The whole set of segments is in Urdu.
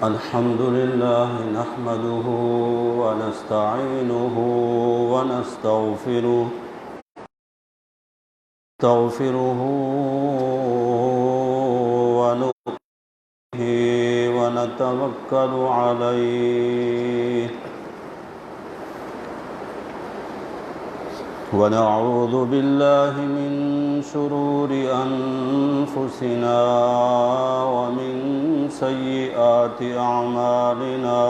الحمد لله نحمده ونستعينه ونستغفره ونؤمن به ونتوكل عليه ونعوذ بالله من شرور أنفسنا ومن سيئات أعمالنا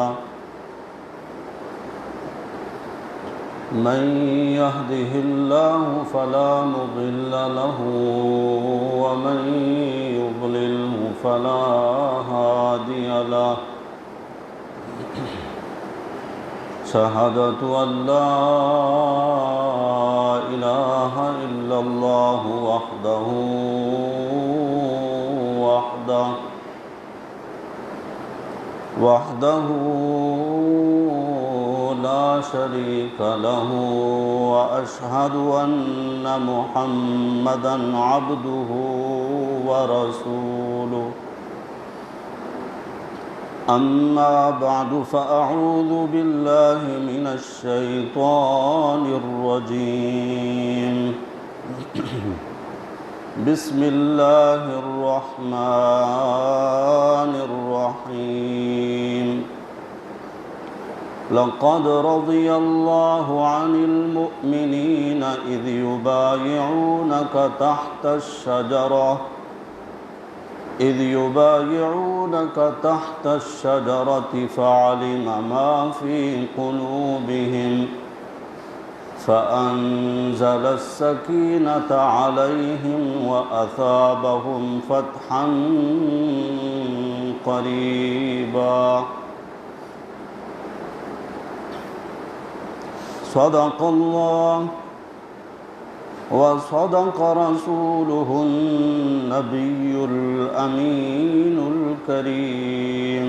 من يهده الله فلا مضل له ومن يضلله فلا هادي له شهادة أن لا إله إلا الله وحده لا شريك له وأشهد أن محمدًا عبده ورسوله أما بعد فأعوذ بالله من الشيطان الرجيم بسم الله الرحمن الرحيم لقد رضي الله عن المؤمنين إذ يبايعونك تحت الشجرة فعلم ما في قلوبهم فأنزل السكينة عليهم وأثابهم فتحا قريبا صدق الله وصدق رسوله النبي الأمين الكريم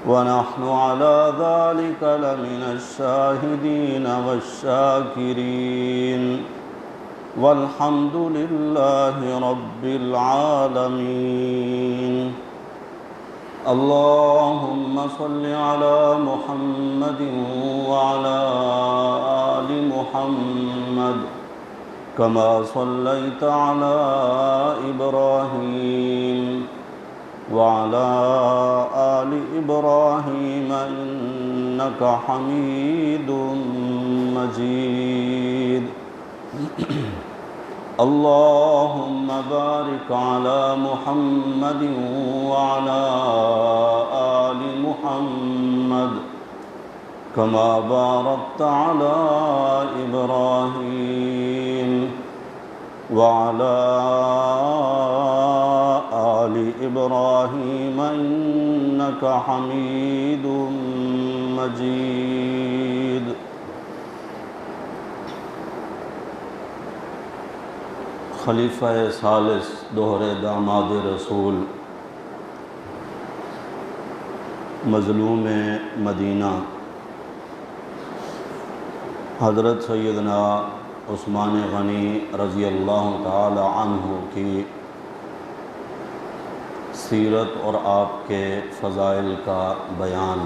ونحن على ذلك لمن الشاهدين والشاكرين والحمد لله رب العالمين اللهم صل على محمد وعلى آل محمد كما صليت على إبراهيم وعلى آل إبراهيم إنك حميد مجيد اللهم بارك على محمد وعلى آل محمد كما باركت على إبراهيم وعلى آل إبراهيم إنك حميد مجيد خلیفہ ثالث دوہرے داماد رسول مظلوم مدینہ حضرت سیدنا عثمان غنی رضی اللہ تعالی عنہ کی سیرت اور آپ کے فضائل کا بیان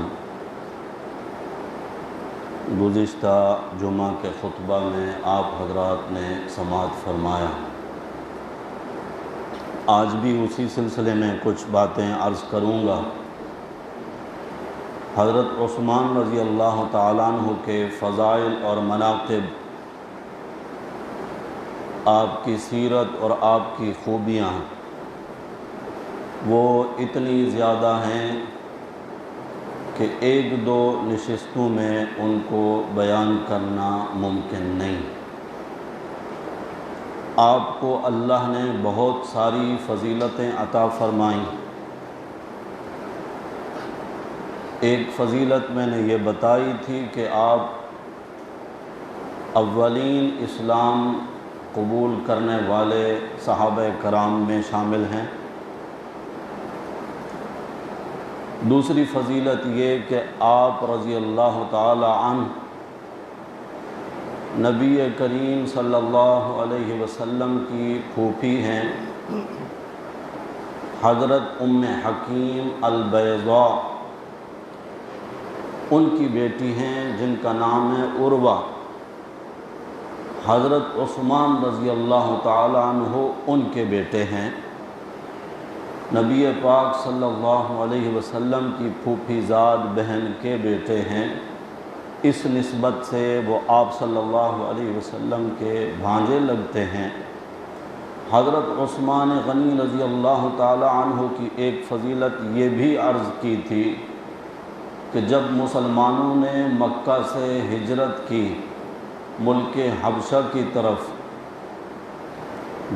گزشتہ جمعہ کے خطبہ میں آپ حضرات نے سماعت فرمایا۔ آج بھی اسی سلسلے میں کچھ باتیں عرض کروں گا۔ حضرت عثمان رضی اللہ تعالیٰ عنہ کے فضائل اور مناقب، آپ کی سیرت اور آپ کی خوبیاں وہ اتنی زیادہ ہیں کہ ایک دو نشستوں میں ان کو بیان کرنا ممکن نہیں۔ آپ کو اللہ نے بہت ساری فضیلتیں عطا فرمائیں۔ ایک فضیلت میں نے یہ بتائی تھی کہ آپ اولین اسلام قبول کرنے والے صحابہ کرام میں شامل ہیں۔ دوسری فضیلت یہ کہ آپ رضی اللہ تعالی عنہ نبی کریم صلی اللہ علیہ وسلم کی پھوپھی ہیں حضرت ام حکیم البیضاء ان کی بیٹی ہیں جن کا نام ہے عروہ۔ حضرت عثمان رضی اللہ تعالی عنہ ان کے بیٹے ہیں۔ نبی پاک صلی اللہ علیہ وسلم کی پھوپھی زاد بہن کے بیٹے ہیں، اس نسبت سے وہ آپ صلی اللہ علیہ وسلم کے بھانجے لگتے ہیں۔ حضرت عثمان غنی رضی اللہ تعالی عنہ کی ایک فضیلت یہ بھی عرض کی تھی کہ جب مسلمانوں نے مکہ سے ہجرت کی ملک حبشہ کی طرف،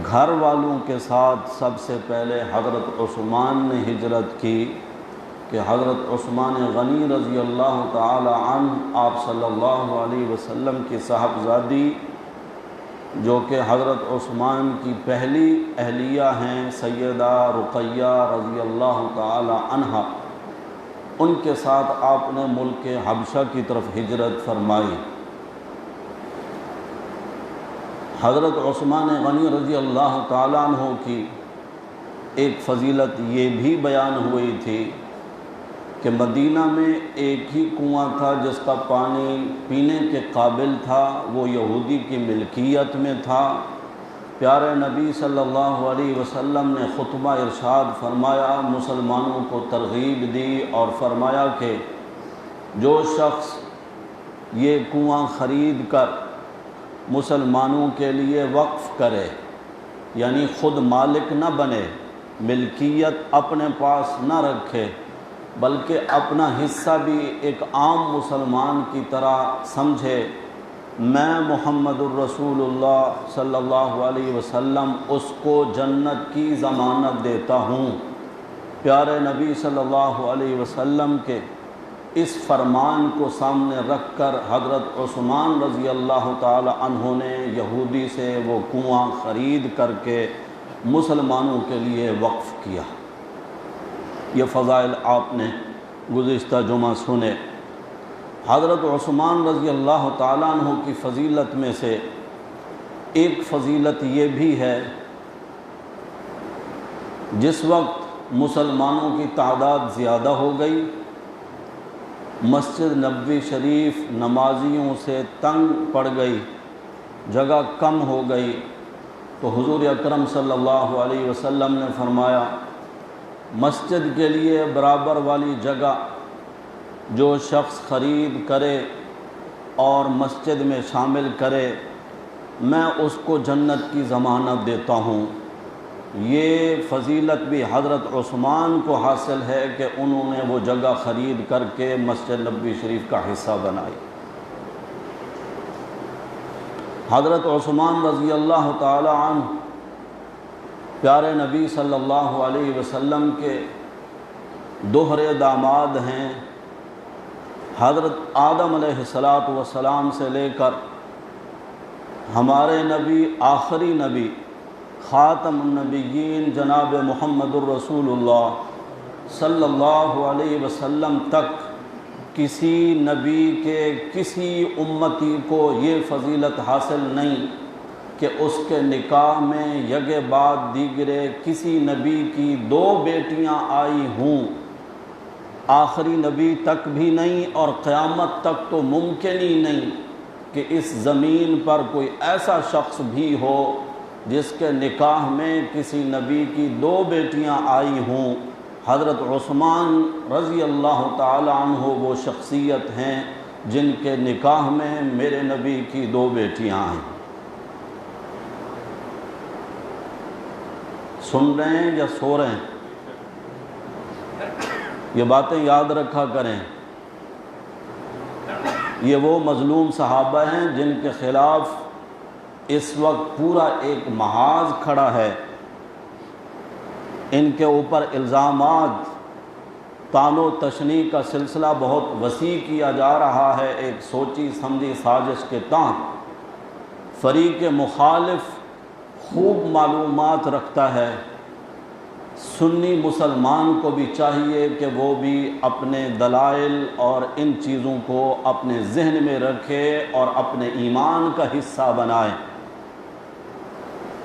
گھر والوں کے ساتھ سب سے پہلے حضرت عثمان نے ہجرت کی کہ حضرت عثمان غنی رضی اللہ تعالی عنہ آپ صلی اللہ علیہ وسلم کی صاحبزادی جو کہ حضرت عثمان کی پہلی اہلیہ ہیں سیدہ رقیہ رضی اللہ تعالی عنہا، ان کے ساتھ آپ نے ملک حبشہ کی طرف ہجرت فرمائی۔ حضرت عثمان غنی رضی اللہ تعالیٰ عنہ کی ایک فضیلت یہ بھی بیان ہوئی تھی کہ مدینہ میں ایک ہی کنواں تھا جس کا پانی پینے کے قابل تھا، وہ یہودی کی ملکیت میں تھا۔ پیارے نبی صلی اللہ علیہ وسلم نے خطبہ ارشاد فرمایا، مسلمانوں کو ترغیب دی اور فرمایا کہ جو شخص یہ کنواں خرید کر مسلمانوں کے لیے وقف کرے، یعنی خود مالک نہ بنے، ملکیت اپنے پاس نہ رکھے، بلکہ اپنا حصہ بھی ایک عام مسلمان کی طرح سمجھے، میں محمد الرسول اللہ صلی اللہ علیہ وسلم اس کو جنت کی ضمانت دیتا ہوں۔ پیارے نبی صلی اللہ علیہ وسلم کے اس فرمان کو سامنے رکھ کر حضرت عثمان رضی اللہ تعالی عنہ نے یہودی سے وہ کنواں خرید کر کے مسلمانوں کے لیے وقف کیا۔ یہ فضائل آپ نے گزشتہ جمعہ سنے۔ حضرت عثمان رضی اللہ تعالیٰ عنہ کی فضیلت میں سے ایک فضیلت یہ بھی ہے، جس وقت مسلمانوں کی تعداد زیادہ ہو گئی، مسجد نبوی شریف نمازیوں سے تنگ پڑ گئی، جگہ کم ہو گئی، تو حضور اکرم صلی اللہ علیہ وسلم نے فرمایا مسجد کے لیے برابر والی جگہ جو شخص خرید کرے اور مسجد میں شامل کرے، میں اس کو جنت کی ضمانت دیتا ہوں۔ یہ فضیلت بھی حضرت عثمان کو حاصل ہے کہ انہوں نے وہ جگہ خرید کر کے مسجد نبوی شریف کا حصہ بنائی۔ حضرت عثمان رضی اللہ تعالی عنہ پیارے نبی صلی اللہ علیہ وسلم کے دوہرے داماد ہیں۔ حضرت آدم علیہ السلام سے لے کر ہمارے نبی آخری نبی خاتم النبیین جناب محمد الرسول اللہ صلی اللہ علیہ وسلم تک کسی نبی کے کسی امتی کو یہ فضیلت حاصل نہیں کہ اس کے نکاح میں یکے بعد دیگرے کسی نبی کی 2 بیٹیاں آئی ہوں۔ آخری نبی تک بھی نہیں اور قیامت تک تو ممکن ہی نہیں کہ اس زمین پر کوئی ایسا شخص بھی ہو جس کے نکاح میں کسی نبی کی 2 بیٹیاں آئی ہوں۔ حضرت عثمان رضی اللہ تعالی عنہ وہ شخصیت ہیں جن کے نکاح میں میرے نبی کی 2 بیٹیاں آئیں۔ سن رہے ہیں یا سو رہے ہیں؟ یہ باتیں یاد رکھا کریں۔ یہ وہ مظلوم صحابہ ہیں جن کے خلاف اس وقت پورا ایک محاذ کھڑا ہے، ان کے اوپر الزامات، طعن و تشنیع کا سلسلہ بہت وسیع کیا جا رہا ہے۔ ایک سوچی سمجھی سازش کے تحت فریق مخالف خوب معلومات رکھتا ہے۔ سنی مسلمان کو بھی چاہیے کہ وہ بھی اپنے دلائل اور ان چیزوں کو اپنے ذہن میں رکھے اور اپنے ایمان کا حصہ بنائے۔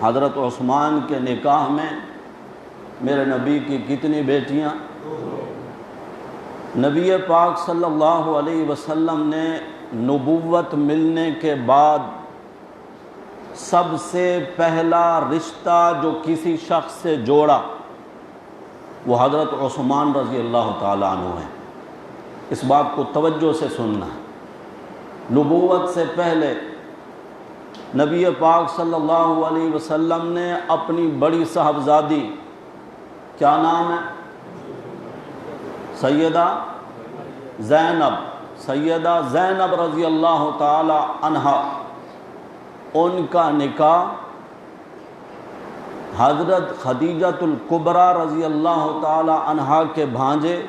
حضرت عثمان کے نکاح میں میرے نبی کی کتنی بیٹیاں؟ نبی پاک صلی اللہ علیہ وسلم نے نبوت ملنے کے بعد سب سے پہلا رشتہ جو کسی شخص سے جوڑا وہ حضرت عثمان رضی اللہ تعالیٰ عنہ ہے۔ اس بات کو توجہ سے سننا ہے۔ نبوت سے پہلے نبی پاک صلی اللہ علیہ وسلم نے اپنی بڑی صاحبزادی، کیا نام ہے؟ سیدہ زینب رضی اللہ تعالی عنہا، ان کا نکاح حضرت خدیجۃ الکبریٰ رضی اللہ تعالی عنہا کے بھانجے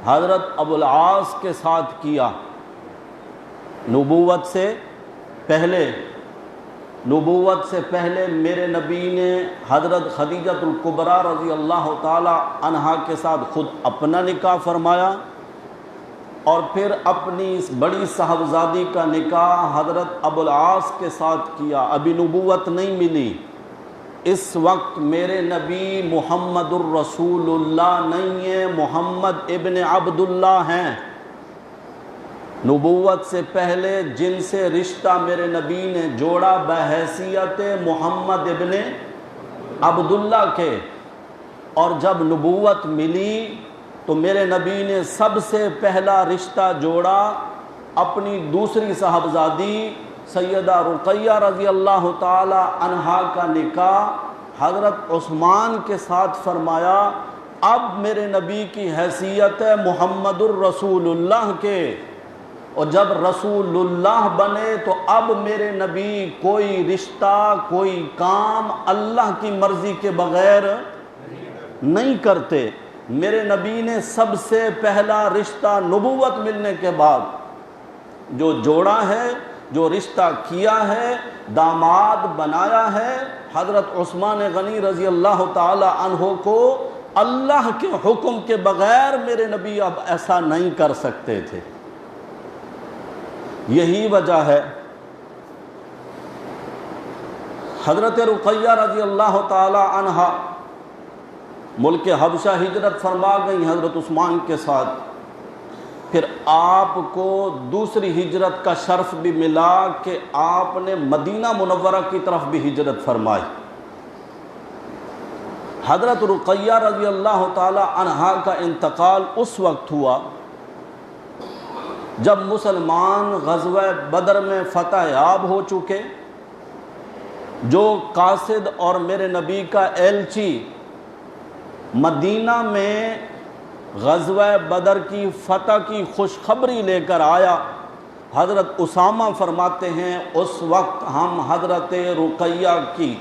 حضرت ابو العاص کے ساتھ کیا۔ نبوت سے پہلے میرے نبی نے حضرت خدیجۃ الکبریٰ رضی اللہ تعالی عنہا کے ساتھ خود اپنا نکاح فرمایا، اور پھر اپنی اس بڑی صاحبزادی کا نکاح حضرت ابو العاص کے ساتھ کیا۔ ابھی نبوت نہیں ملی، اس وقت میرے نبی محمد الرسول اللہ نہیں ہیں، محمد ابن عبداللہ ہیں۔ نبوت سے پہلے جن سے رشتہ میرے نبی نے جوڑا بحیثیت محمد ابن عبداللہ کے، اور جب نبوت ملی تو میرے نبی نے سب سے پہلا رشتہ جوڑا اپنی دوسری صاحبزادی سیدہ رقیہ رضی اللہ تعالی عنہا کا نکاح حضرت عثمان کے ساتھ فرمایا۔ اب میرے نبی کی حیثیت ہے محمد الرسول اللہ کے، اور جب رسول اللہ بنے تو اب میرے نبی کوئی رشتہ کوئی کام اللہ کی مرضی کے بغیر نہیں کرتے۔ میرے نبی نے سب سے پہلا رشتہ نبوت ملنے کے بعد جو جوڑا ہے، جو رشتہ کیا ہے، داماد بنایا ہے حضرت عثمان غنی رضی اللہ تعالی عنہ کو۔ اللہ کے حکم کے بغیر میرے نبی اب ایسا نہیں کر سکتے تھے۔ یہی وجہ ہے حضرت رقیہ رضی اللہ تعالی عنہا ملک حبشہ ہجرت فرما گئی حضرت عثمان کے ساتھ، پھر آپ کو دوسری ہجرت کا شرف بھی ملا کہ آپ نے مدینہ منورہ کی طرف بھی ہجرت فرمائی۔ حضرت رقیہ رضی اللہ تعالی عنہا کا انتقال اس وقت ہوا جب مسلمان غزوہ بدر میں فتح یاب ہو چکے۔ جو قاصد اور میرے نبی کا ایلچی مدینہ میں غزوہ بدر کی فتح کی خوشخبری لے کر آیا، حضرت اسامہ فرماتے ہیں اس وقت ہم حضرت رقیہ کی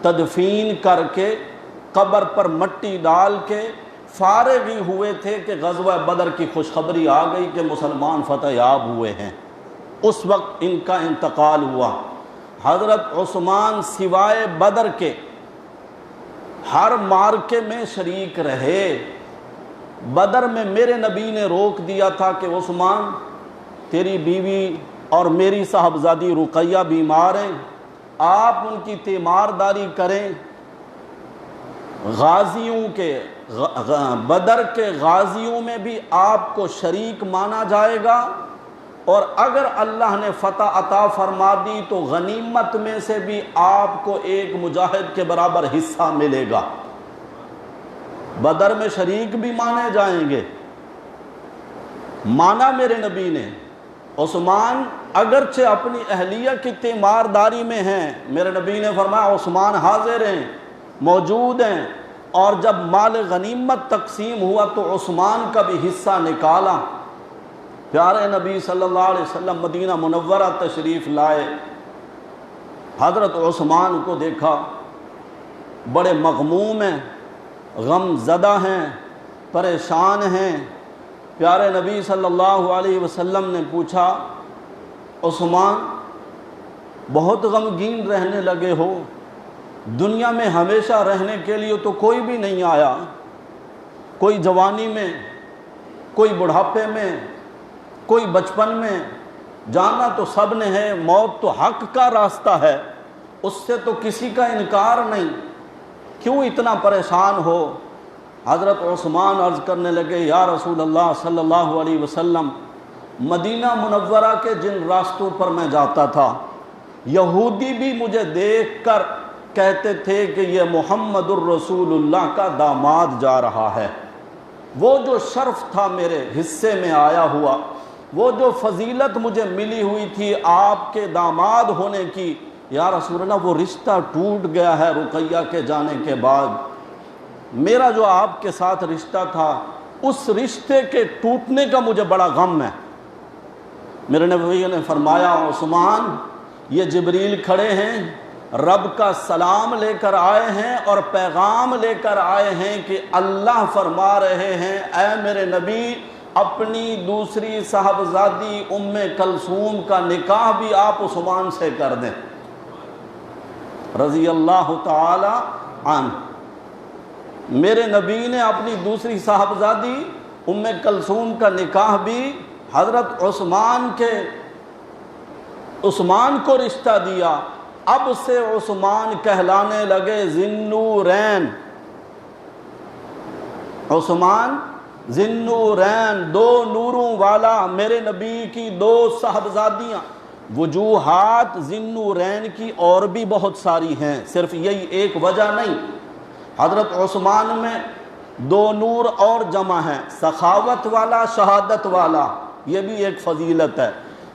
تدفین کر کے قبر پر مٹی ڈال کے فارغ ہی ہوئے تھے کہ غزوہ بدر کی خوشخبری آ گئی کہ مسلمان فتح یاب ہوئے ہیں۔ اس وقت ان کا انتقال ہوا۔ حضرت عثمان سوائے بدر کے ہر مارکے میں شریک رہے۔ بدر میں میرے نبی نے روک دیا تھا کہ عثمان تیری بیوی اور میری صاحبزادی رقیہ بیمار ہیں، آپ ان کی تیمارداری کریں۔ غازیوں کے بدر کے غازیوں میں بھی آپ کو شریک مانا جائے گا، اور اگر اللہ نے فتح عطا فرما دی تو غنیمت میں سے بھی آپ کو ایک مجاہد کے برابر حصہ ملے گا۔ بدر میں شریک بھی مانے جائیں گے۔ مانا میرے نبی نے۔ عثمان اگرچہ اپنی اہلیہ کی تیمارداری میں ہیں، میرے نبی نے فرمایا عثمان حاضر ہیں، موجود ہیں، اور جب مال غنیمت تقسیم ہوا تو عثمان کا بھی حصہ نکالا۔ پیارے نبی صلی اللہ علیہ وسلم مدینہ منورہ تشریف لائے، حضرت عثمان کو دیکھا، بڑے مغموم ہیں، غم زدہ ہیں، پریشان ہیں۔ پیارے نبی صلی اللہ علیہ وسلم نے پوچھا عثمان بہت غمگین رہنے لگے ہو، دنیا میں ہمیشہ رہنے کے لیے تو کوئی بھی نہیں آیا، کوئی جوانی میں، کوئی بڑھاپے میں، کوئی بچپن میں، جانا تو سب نے ہے، موت تو حق کا راستہ ہے، اس سے تو کسی کا انکار نہیں۔ کیوں اتنا پریشان ہو؟ حضرت عثمان عرض کرنے لگے یا رسول اللہ صلی اللہ علیہ وسلم، مدینہ منورہ کے جن راستوں پر میں جاتا تھا یہودی بھی مجھے دیکھ کر کہتے تھے کہ یہ محمد الرسول اللہ کا داماد جا رہا ہے۔ وہ جو شرف تھا میرے حصے میں آیا ہوا، وہ جو فضیلت مجھے ملی ہوئی تھی آپ کے داماد ہونے کی، یا رسول اللہ وہ رشتہ ٹوٹ گیا ہے رقیہ کے جانے کے بعد۔ میرا جو آپ کے ساتھ رشتہ تھا اس رشتے کے ٹوٹنے کا مجھے بڑا غم ہے۔ میرے نبی نے فرمایا عثمان، یہ جبریل کھڑے ہیں، رب کا سلام لے کر آئے ہیں اور پیغام لے کر آئے ہیں کہ اللہ فرما رہے ہیں اے میرے نبی، اپنی دوسری صاحبزادی ام کلثوم کا نکاح بھی آپ عثمان سے کر دیں رضی اللہ تعالی عنہ۔ میرے نبی نے اپنی دوسری صاحبزادی ام کلثوم کا نکاح بھی حضرت عثمان کو رشتہ دیا۔ اب سے عثمان کہلانے لگے ذی-النورین۔ عثمان ذی-النورین، دو نوروں والا، میرے نبی کی دو صاحبزادیاں۔ وجوہات ذی-النورین کی اور بھی بہت ساری ہیں، صرف یہی ایک وجہ نہیں۔ حضرت عثمان میں دو نور اور جمع ہیں، سخاوت والا، شہادت والا، یہ بھی ایک فضیلت ہے۔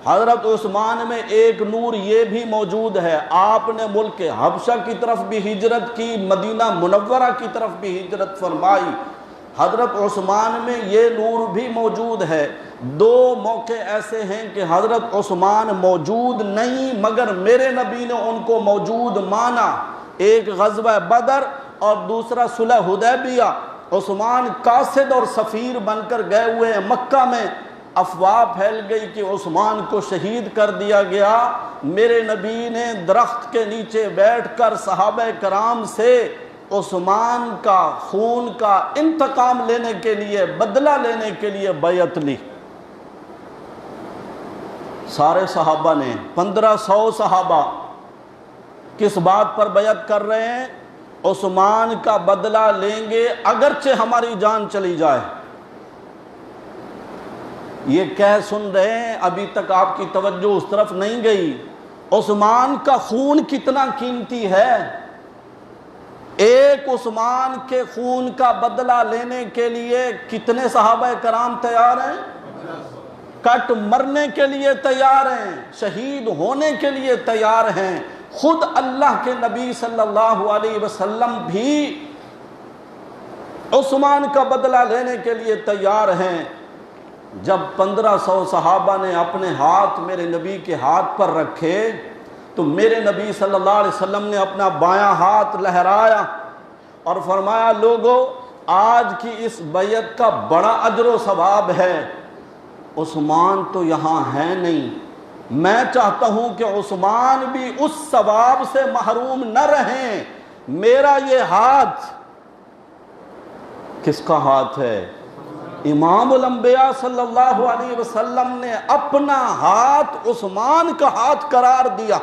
حضرت عثمان میں ایک نور یہ بھی موجود ہے، آپ نے ملک حبشہ کی طرف بھی ہجرت کی، مدینہ منورہ کی طرف بھی ہجرت فرمائی۔ حضرت عثمان میں یہ نور بھی موجود ہے۔ دو موقع ایسے ہیں کہ حضرت عثمان موجود نہیں مگر میرے نبی نے ان کو موجود مانا، ایک غزوہ بدر اور دوسرا صلح حدیبیہ۔ عثمان قاصد اور سفیر بن کر گئے ہوئے ہیں مکہ میں، افواہ پھیل گئی کہ عثمان کو شہید کر دیا گیا۔ میرے نبی نے درخت کے نیچے بیٹھ کر صحابہ کرام سے عثمان کا خون کا انتقام لینے کے لیے، بدلہ لینے کے لیے بیعت لی۔ سارے صحابہ نے، 1500 صحابہ کس بات پر بیعت کر رہے ہیں؟ عثمان کا بدلہ لیں گے اگرچہ ہماری جان چلی جائے۔ یہ کہہ سن رہے ہیں، ابھی تک آپ کی توجہ اس طرف نہیں گئی۔ عثمان کا خون کتنا قیمتی ہے، ایک عثمان کے خون کا بدلہ لینے کے لیے کتنے صحابہ کرام تیار ہیں؟ کٹ مرنے کے لیے تیار ہیں، شہید ہونے کے لیے تیار ہیں۔ خود اللہ کے نبی صلی اللہ علیہ وسلم بھی عثمان کا بدلہ لینے کے لیے تیار ہیں۔ جب 1500 صحابہ نے اپنے ہاتھ میرے نبی کے ہاتھ پر رکھے تو میرے نبی صلی اللہ علیہ وسلم نے اپنا بایاں ہاتھ لہرایا اور فرمایا لوگو، آج کی اس بیعت کا بڑا اجر و ثواب ہے۔ عثمان تو یہاں ہے نہیں، میں چاہتا ہوں کہ عثمان بھی اس ثواب سے محروم نہ رہیں۔ میرا یہ ہاتھ کس کا ہاتھ ہے؟ امام الانبیاء صلی اللہ علیہ وسلم نے اپنا ہاتھ عثمان کا ہاتھ قرار دیا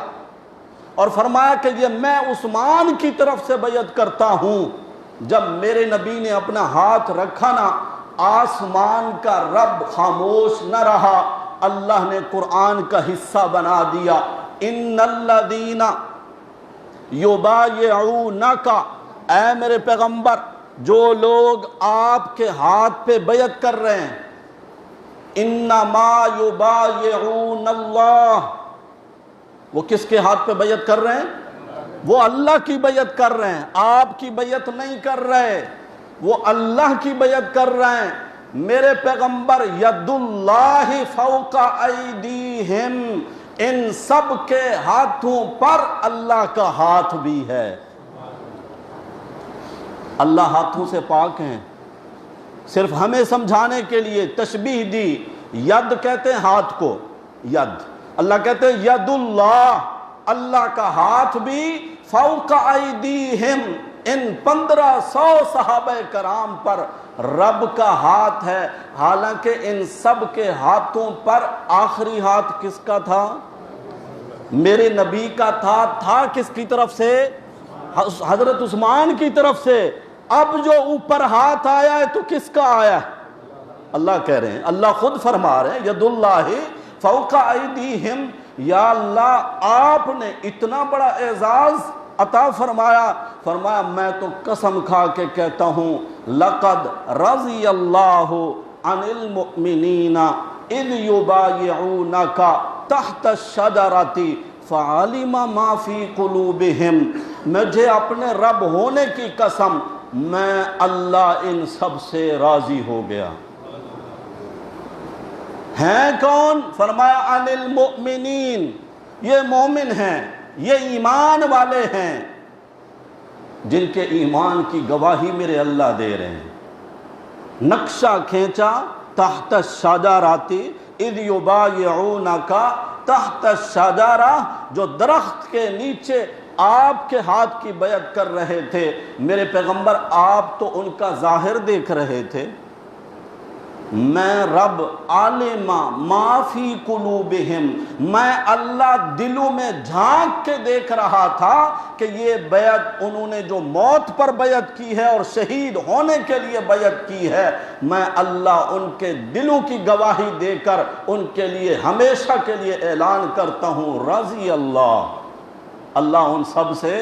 اور فرمایا کہ یہ میں عثمان کی طرف سے بیعت کرتا ہوں۔ جب میرے نبی نے اپنا ہاتھ رکھا نا، آسمان کا رب خاموش نہ رہا، اللہ نے قرآن کا حصہ بنا دیا۔ ان الذین یبایعونک، اے میرے پیغمبر، جو لوگ آپ کے ہاتھ پہ بیعت کر رہے ہیں، انما یبایعون اللہ، وہ کس کے ہاتھ پہ بیعت کر رہے ہیں؟ وہ اللہ کی بیعت کر رہے ہیں، آپ کی بیعت نہیں کر رہے، وہ اللہ کی بیعت کر رہے ہیں۔ میرے پیغمبر ید اللہ فوق ایدیہم، ان سب کے ہاتھوں پر اللہ کا ہاتھ بھی ہے۔ اللہ ہاتھوں سے پاک ہیں، صرف ہمیں سمجھانے کے لیے تشبیہ دی۔ ید کہتے ہیں ہاتھ کو، ید، اللہ کہتے ہیں ید اللہ، اللہ کا ہاتھ بھی فوق ایدیہم، ان 1500 صحابہ کرام پر رب کا ہاتھ ہے۔ حالانکہ ان سب کے ہاتھوں پر آخری ہاتھ کس کا تھا؟ میرے نبی کا تھا کس کی طرف سے؟ حضرت عثمان کی طرف سے اب جو اوپر ہاتھ آیا ہے تو کس کا آیا ہے؟ اللہ کہہ رہے ہیں، اللہ خود فرما رہے ہیں ید اللہ فوق ایدیہم، یا اللہ آپ نے اتنا بڑا اعزاز عطا فرمایا، فرمایا میں تو قسم کھا کے کہتا ہوں لقد رضی اللہ عن المؤمنین اذ یبایعونک تحت الشجرۃ فعلم ما فی قلوبہم، مجھے اپنے رب ہونے کی قسم میں اللہ ان سب سے راضی ہو گیا۔ ہیں کون؟ فرمایا عن المؤمنین، یہ مومن ہیں، یہ ایمان والے ہیں جن کے ایمان کی گواہی میرے اللہ دے رہے ہیں۔ نقشہ کھینچا تحت الشجرۃ اذ یبایعونک، تحت الشجرہ، جو درخت کے نیچے آپ کے ہاتھ کی بیعت کر رہے تھے میرے پیغمبر، آپ تو ان کا ظاہر دیکھ رہے تھے، میں رب عالم ما فی قلوبہم، میں اللہ دلوں میں جھانک کے دیکھ رہا تھا کہ یہ بیعت انہوں نے جو موت پر بیعت کی ہے اور شہید ہونے کے لیے بیعت کی ہے، میں اللہ ان کے دلوں کی گواہی دے کر ان کے لیے ہمیشہ کے لیے اعلان کرتا ہوں رضی اللہ، اللہ ان سب سے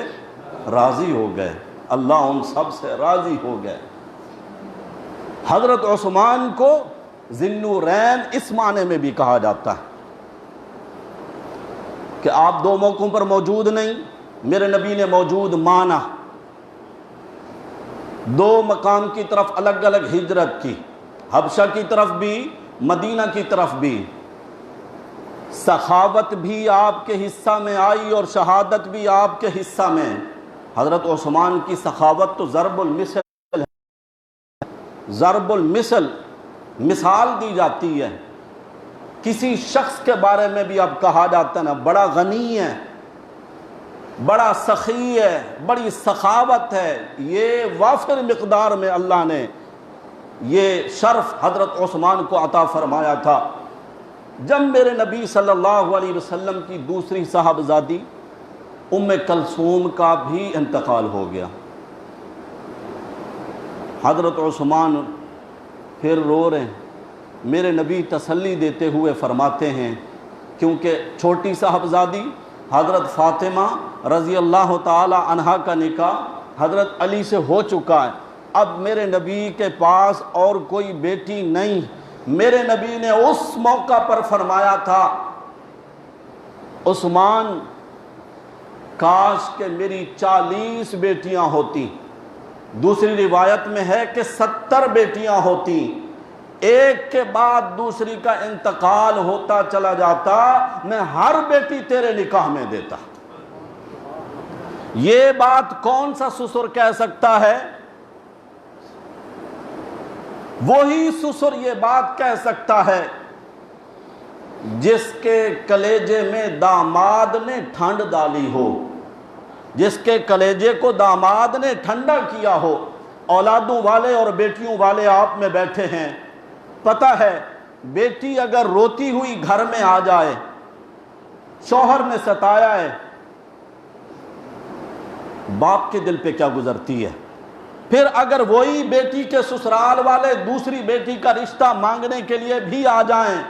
راضی ہو گئے، اللہ ان سب سے راضی ہو گئے۔ حضرت عثمان کو ذی النورین اس معنی میں بھی کہا جاتا ہے کہ آپ دو موقعوں پر موجود نہیں، میرے نبی نے موجود مانا، دو مقام کی طرف الگ الگ ہجرت کی، حبشہ کی طرف بھی مدینہ کی طرف بھی، سخاوت بھی آپ کے حصہ میں آئی اور شہادت بھی آپ کے حصہ میں۔ حضرت عثمان کی سخاوت تو ضرب المثل، ضرب المثل، مثال دی جاتی ہے۔ کسی شخص کے بارے میں بھی اب کہا جاتا ہے نا بڑا غنی ہے، بڑا سخی ہے، بڑی سخاوت ہے، یہ وافر مقدار میں اللہ نے یہ شرف حضرت عثمان کو عطا فرمایا تھا۔ جب میرے نبی صلی اللہ علیہ وسلم کی دوسری صاحبزادی ام کلثوم کا بھی انتقال ہو گیا، حضرت عثمان پھر رو رہے ہیں، میرے نبی تسلی دیتے ہوئے فرماتے ہیں، کیونکہ چھوٹی صاحبزادی حضرت فاطمہ رضی اللہ تعالی عنہا کا نکاح حضرت علی سے ہو چکا ہے، اب میرے نبی کے پاس اور کوئی بیٹی نہیں۔ میرے نبی نے اس موقع پر فرمایا تھا عثمان کاش کہ میری 40 بیٹیاں ہوتی، دوسری روایت میں ہے کہ 70 بیٹیاں ہوتی، ایک کے بعد دوسری کا انتقال ہوتا چلا جاتا، میں ہر بیٹی تیرے نکاح میں دیتا۔ یہ بات کون سا سسر کہہ سکتا ہے؟ وہی سسر یہ بات کہہ سکتا ہے جس کے کلیجے میں داماد نے ٹھنڈ ڈالی ہو، جس کے کلیجے کو داماد نے ٹھنڈا کیا ہو۔ اولادوں والے اور بیٹیوں والے آپ میں بیٹھے ہیں، پتہ ہے بیٹی اگر روتی ہوئی گھر میں آ جائے، شوہر نے ستایا ہے، باپ کے دل پہ کیا گزرتی ہے۔ پھر اگر وہی بیٹی کے سسرال والے دوسری بیٹی کا رشتہ مانگنے کے لیے بھی آ جائیں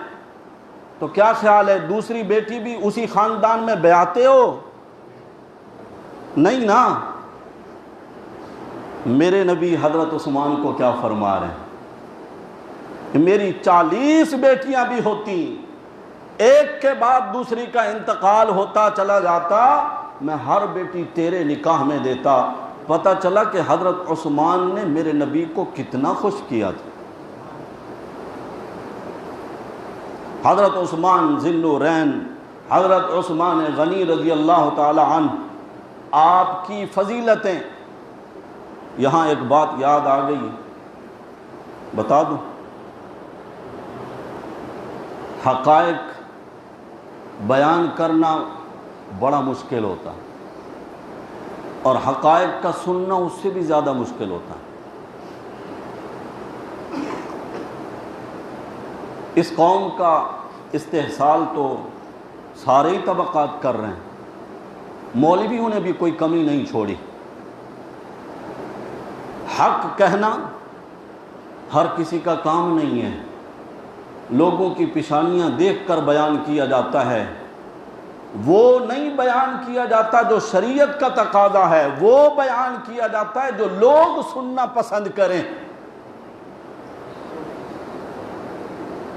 تو کیا خیال ہے دوسری بیٹی بھی اسی خاندان میں بیاتے ہو؟ نہیں نا۔ میرے نبی حضرت عثمان کو کیا فرما رہے ہیں کہ میری 40 بیٹیاں بھی ہوتی، ایک کے بعد دوسری کا انتقال ہوتا چلا جاتا، میں ہر بیٹی تیرے نکاح میں دیتا۔ پتہ چلا کہ حضرت عثمان نے میرے نبی کو کتنا خوش کیا تھا۔ حضرت عثمان ذی النورین، حضرت عثمان غنی رضی اللہ تعالی عنہ، آپ کی فضیلتیں۔ یہاں ایک بات یاد آ گئی، بتا دوں، حقائق بیان کرنا بڑا مشکل ہوتا ہے اور حقائق کا سننا اس سے بھی زیادہ مشکل ہوتا ہے۔ اس قوم کا استحصال تو سارے ہی طبقات کر رہے ہیں، مولویوں نے بھی کوئی کمی نہیں چھوڑی، حق کہنا ہر کسی کا کام نہیں ہے، لوگوں کی پیشانیاں دیکھ کر بیان کیا جاتا ہے، وہ نہیں بیان کیا جاتا جو شریعت کا تقاضا ہے، وہ بیان کیا جاتا ہے جو لوگ سننا پسند کریں۔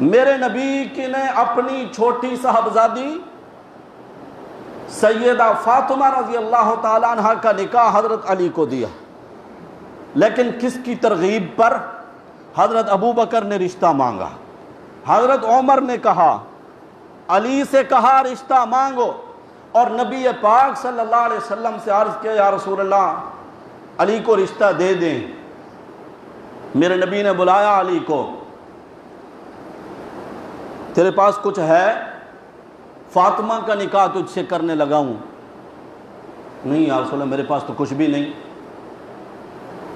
میرے نبی کی نے اپنی چھوٹی صاحبزادی سیدہ فاطمہ رضی اللہ تعالیٰ عنہ کا نکاح حضرت علی کو دیا، لیکن کس کی ترغیب پر؟ حضرت ابو بکر نے رشتہ مانگا، حضرت عمر نے کہا، علی سے کہا رشتہ مانگو، اور نبی پاک صلی اللہ علیہ وسلم سے عرض کیا یا رسول اللہ علی کو رشتہ دے دیں۔ میرے نبی نے بلایا علی کو، تیرے پاس کچھ ہے؟ فاطمہ کا نکاح تجھ سے کرنے لگا ہوں۔ نہیں یا رسول اللہ میرے پاس تو کچھ بھی نہیں۔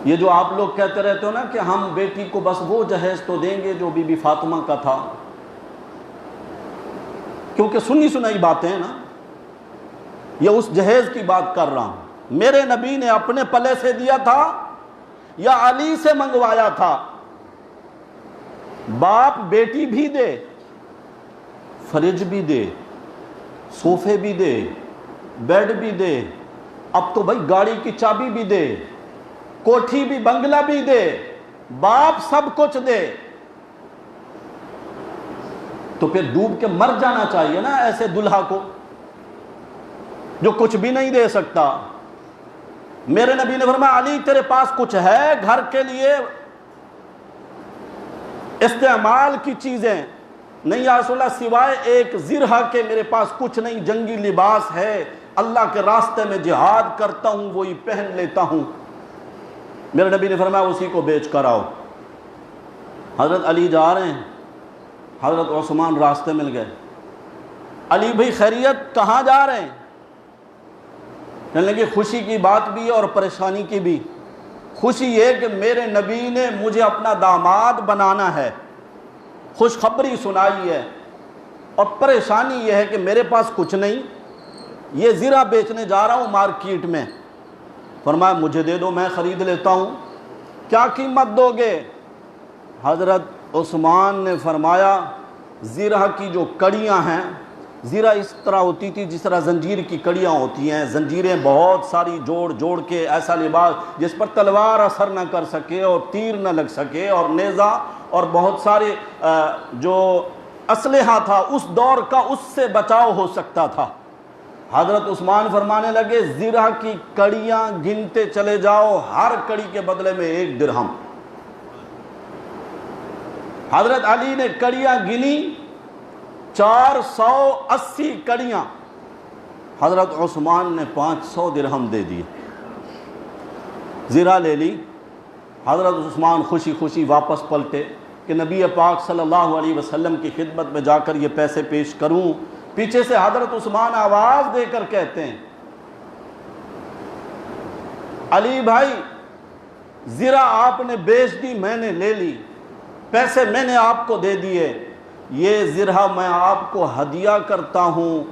یہ جو آپ لوگ کہتے رہتے ہو نا کہ ہم بیٹی کو بس وہ جہیز تو دیں گے جو بی بی فاطمہ کا تھا، کیونکہ سنی سنائی باتیں ہیں نا، یہ اس جہیز کی بات کر رہا ہوں۔ میرے نبی نے اپنے پلے سے دیا تھا یا علی سے منگوایا تھا؟ باپ بیٹی بھی دے، فریج بھی دے، صوفے بھی دے، بیڈ بھی دے، اب تو بھائی گاڑی کی چابی بھی دے، کوٹھی بھی، بنگلہ بھی دے، باپ سب کچھ دے، تو پھر ڈوب کے مر جانا چاہیے نا ایسے دلہا کو جو کچھ بھی نہیں دے سکتا۔ میرے نبی نے فرمایا علی تیرے پاس کچھ ہے گھر کے لیے استعمال کی چیزیں؟ نہیں یا رسول اللہ سوائے ایک زرہ کے میرے پاس کچھ نہیں، جنگی لباس ہے، اللہ کے راستے میں جہاد کرتا ہوں وہی پہن لیتا ہوں۔ میرے نبی نے فرمایا اسی کو بیچ کر آؤ۔ حضرت علی جا رہے ہیں، حضرت عثمان راستے مل گئے۔ علی بھائی خیریت، کہاں جا رہے ہیں؟ کہنے لگے خوشی کی بات بھی ہے اور پریشانی کی بھی۔ خوشی یہ کہ میرے نبی نے مجھے اپنا داماد بنانا ہے، خوشخبری سنائی ہے، اور پریشانی یہ ہے کہ میرے پاس کچھ نہیں، یہ زرہ بیچنے جا رہا ہوں مارکیٹ میں۔ فرمایا مجھے دے دو، میں خرید لیتا ہوں۔ کیا قیمت دو گے؟ حضرت عثمان نے فرمایا زرہ کی جو کڑیاں ہیں، زرہ اس طرح ہوتی تھی جس طرح زنجیر کی کڑیاں ہوتی ہیں، زنجیریں بہت ساری جوڑ جوڑ کے، ایسا لباس جس پر تلوار اثر نہ کر سکے اور تیر نہ لگ سکے، اور نیزہ اور بہت سارے جو اسلحہ تھا اس دور کا، اس سے بچاؤ ہو سکتا تھا۔ حضرت عثمان فرمانے لگے زرہ کی کڑیاں گنتے چلے جاؤ، ہر کڑی کے بدلے میں 1 درہم۔ حضرت علی نے کڑیاں گنی، 480 کڑیاں، حضرت عثمان نے 500 درہم دے دیے، زرہ لے لی۔ حضرت عثمان خوشی خوشی واپس پلٹے کہ نبی پاک صلی اللہ علیہ وسلم کی خدمت میں جا کر یہ پیسے پیش کروں۔ پیچھے سے حضرت عثمان آواز دے کر کہتے ہیں علی بھائی زرہ آپ نے بیچ دی، میں نے لے لی، پیسے میں نے آپ کو دے دیے، یہ زرہ میں آپ کو ہدیہ کرتا ہوں،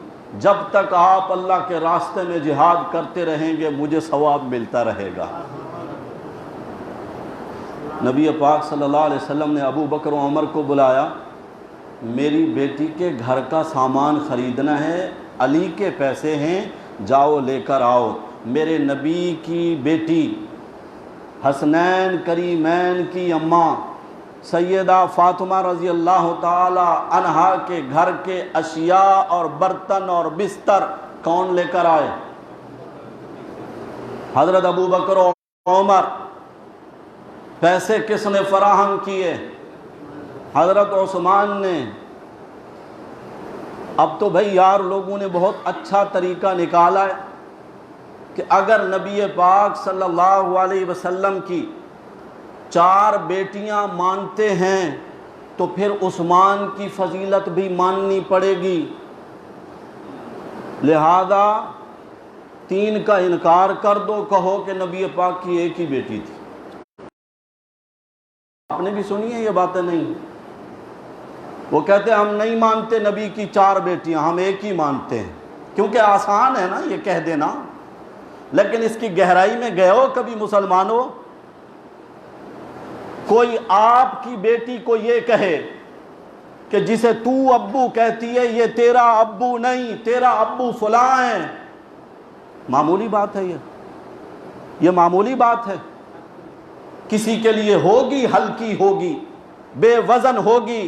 جب تک آپ اللہ کے راستے میں جہاد کرتے رہیں گے مجھے ثواب ملتا رہے گا۔ نبی پاک صلی اللہ علیہ وسلم نے ابو بکر و عمر کو بلایا، میری بیٹی کے گھر کا سامان خریدنا ہے، علی کے پیسے ہیں، جاؤ لے کر آؤ۔ میرے نبی کی بیٹی حسنین کریمین کی اماں سیدہ فاطمہ رضی اللہ تعالی عنہا کے گھر کے اشیاء اور برتن اور بستر کون لے کر آئے؟ حضرت ابو بکر و عمر۔ پیسے کس نے فراہم کیے؟ حضرت عثمان نے۔ اب تو بھائی یار لوگوں نے بہت اچھا طریقہ نکالا ہے کہ اگر نبی پاک صلی اللہ علیہ وسلم کی 4 بیٹیاں مانتے ہیں تو پھر عثمان کی فضیلت بھی ماننی پڑے گی، لہذا 3 کا انکار کر دو، کہو کہ نبی پاک کی ایک ہی بیٹی تھی۔ آپ نے بھی سنی ہے یہ باتیں؟ نہیں، وہ کہتے ہیں ہم نہیں مانتے نبی کی 4 بیٹیاں، ہم ایک ہی مانتے ہیں، کیونکہ آسان ہے نا یہ کہہ دینا، لیکن اس کی گہرائی میں گئے ہو کبھی مسلمانوں؟ کوئی آپ کی بیٹی کو یہ کہے کہ جسے تو ابو کہتی ہے یہ تیرا ابو نہیں، تیرا ابو فلاں ہے، معمولی بات ہے یہ معمولی بات ہے؟ کسی کے لیے ہوگی، ہلکی ہوگی، بے وزن ہوگی،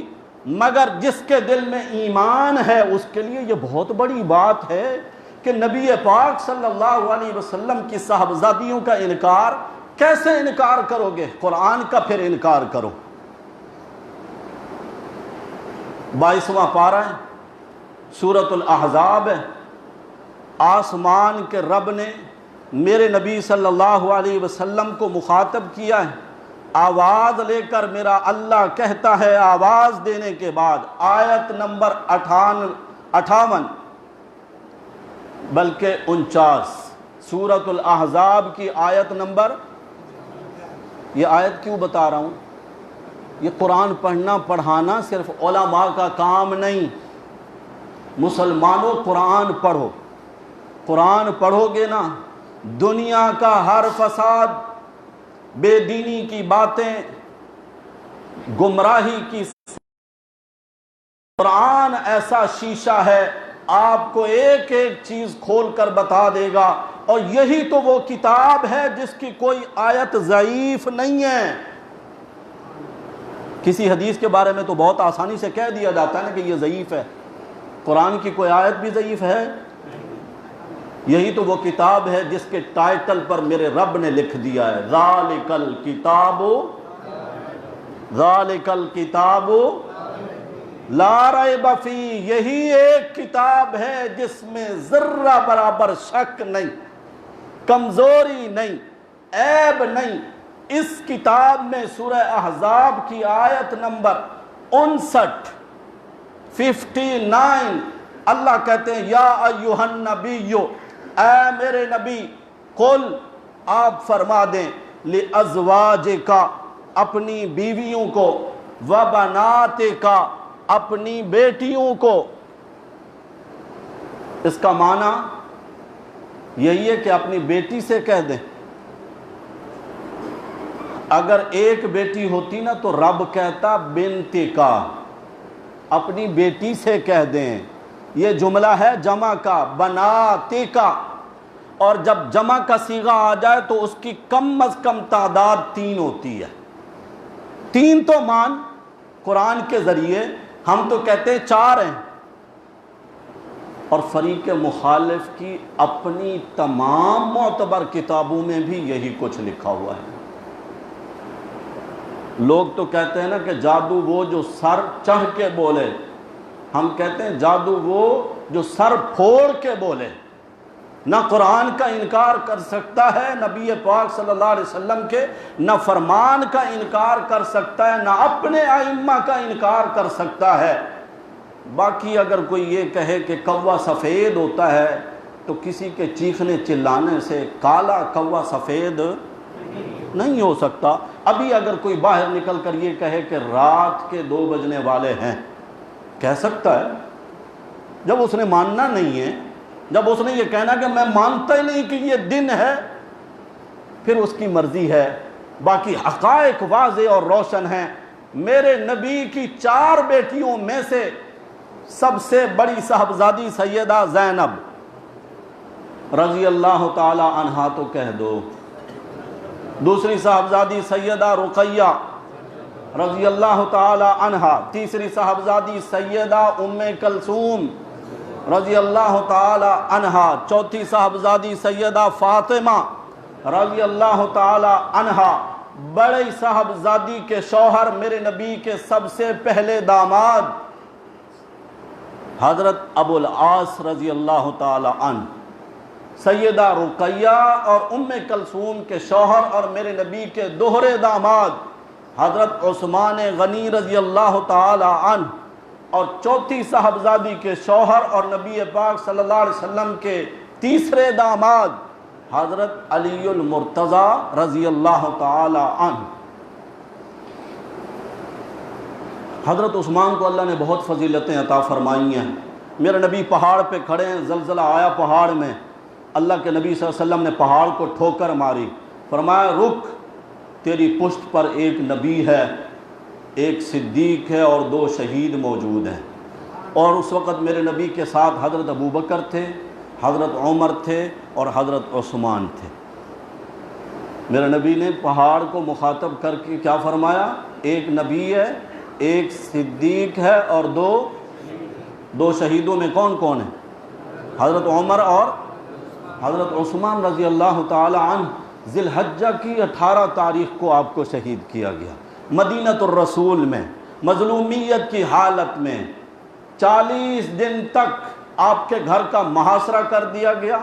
مگر جس کے دل میں ایمان ہے اس کے لیے یہ بہت بڑی بات ہے کہ نبی پاک صلی اللہ علیہ وسلم کی صاحبزادیوں کا انکار کیسے انکار کرو گے؟ قرآن کا پھر انکار کرو۔ 22واں پارہ ہے، سورۃ الاحزاب ہے۔ آسمان کے رب نے میرے نبی صلی اللہ علیہ وسلم کو مخاطب کیا ہے، آواز لے کر میرا اللہ کہتا ہے آواز دینے کے بعد، آیت نمبر 58 بلکہ 49 سورۃ الاحزاب کی آیت نمبر، یہ آیت کیوں بتا رہا ہوں؟ یہ قرآن پڑھنا پڑھانا صرف علماء کا کام نہیں، مسلمانوں قرآن پڑھو، قرآن پڑھو گے نا دنیا کا ہر فساد، بے دینی کی باتیں، گمراہی کی، قرآن ایسا شیشہ ہے آپ کو ایک ایک چیز کھول کر بتا دے گا، اور یہی تو وہ کتاب ہے جس کی کوئی آیت ضعیف نہیں ہے۔ کسی حدیث کے بارے میں تو بہت آسانی سے کہہ دیا جاتا ہے نا کہ یہ ضعیف ہے، قرآن کی کوئی آیت بھی ضعیف ہے؟ یہی تو وہ کتاب ہے جس کے ٹائٹل پر میرے رب نے لکھ دیا ہے ذالک الکتاب لا ریب فیہ، یہی ایک کتاب ہے جس میں ذرہ برابر شک نہیں، کمزوری نہیں، عیب نہیں۔ اس کتاب میں سورہ احزاب کی آیت نمبر 59 اللہ کہتے ہیں یا ایھا النبی، اے میرے نبی، قل آپ فرما دیں، لازواجک اپنی بیویوں کو، وبناتک اپنی بیٹیوں کو۔ اس کا معنی یہی ہے کہ اپنی بیٹی سے کہہ دیں۔ اگر ایک بیٹی ہوتی نا تو رب کہتا بنتک، اپنی بیٹی سے کہہ دیں۔ یہ جملہ ہے جمع کا، بناتک، اور جب جمع کا صیغہ آ جائے تو اس کی کم از کم تعداد 3 ہوتی ہے۔ 3 تو مان قرآن کے ذریعے، ہم تو کہتے ہیں 4 ہیں، اور فریق مخالف کی اپنی تمام معتبر کتابوں میں بھی یہی کچھ لکھا ہوا ہے۔ لوگ تو کہتے ہیں نا کہ جادو وہ جو سر چڑھ کے بولے، ہم کہتے ہیں جادو وہ جو سر پھوڑ کے بولے۔ نہ قرآن کا انکار کر سکتا ہے نبی پاک صلی اللہ علیہ وسلم کے، نہ فرمان کا انکار کر سکتا ہے، نہ اپنے ائمہ کا انکار کر سکتا ہے۔ باقی اگر کوئی یہ کہے کہ کوا سفید ہوتا ہے تو کسی کے چیخنے چلانے سے کالا کوا سفید نہیں ہو سکتا۔ ابھی اگر کوئی باہر نکل کر یہ کہے کہ رات کے 2 بجنے والے ہیں، کہہ سکتا ہے، جب اس نے ماننا نہیں ہے، جب اس نے یہ کہنا کہ میں مانتا ہی نہیں کہ یہ دن ہے، پھر اس کی مرضی ہے۔ باقی حقائق واضح اور روشن ہیں۔ میرے نبی کی 4 بیٹیوں میں سے سب سے بڑی صاحبزادی سیدہ زینب رضی اللہ تعالی عنہا تو کہہ دو، دوسری صاحبزادی سیدہ رقیہ رضی اللہ تعالی عنہا، تیسری صاحبزادی سیدہ ام کلثوم رضی اللہ تعالی عنہا، چوتھی صاحبزادی سیدہ فاطمہ رضی اللہ تعالی عنہا، بڑی صاحبزادی کے شوہر میرے نبی کے سب سے پہلے داماد حضرت ابو العاص رضی اللہ تعالی عنہ، سیدہ رقیہ اور ام کلثوم کے شوہر اور میرے نبی کے دوہرے داماد حضرت عثمان غنی رضی اللہ تعالی عنہ، اور چوتھی صاحبزادی کے شوہر اور نبی پاک صلی اللہ علیہ وسلم کے تیسرے داماد حضرت علی المرتضی رضی اللہ تعالی عنہ۔ حضرت عثمان کو اللہ نے بہت فضیلتیں عطا فرمائی ہیں۔ میرے نبی پہاڑ پہ کھڑے ہیں، زلزلہ آیا پہاڑ میں، اللہ کے نبی صلی اللہ علیہ وسلم نے پہاڑ کو ٹھوکر ماری، فرمایا رک، تیری پشت پر ایک نبی ہے، ایک صدیق ہے اور 2 شہید موجود ہیں۔ اور اس وقت میرے نبی کے ساتھ حضرت ابوبکر تھے، حضرت عمر تھے اور حضرت عثمان تھے۔ میرے نبی نے پہاڑ کو مخاطب کر کے کیا فرمایا؟ ایک نبی ہے، ایک صدیق ہے اور دو شہیدوں میں کون کون ہیں؟ حضرت عمر اور حضرت عثمان رضی اللہ تعالی عنہ۔ ذی الحجہ کی 18 تاریخ کو آپ کو شہید کیا گیا، مدینۃ الرسول میں مظلومیت کی حالت میں 40 دن تک آپ کے گھر کا محاصرہ کر دیا گیا۔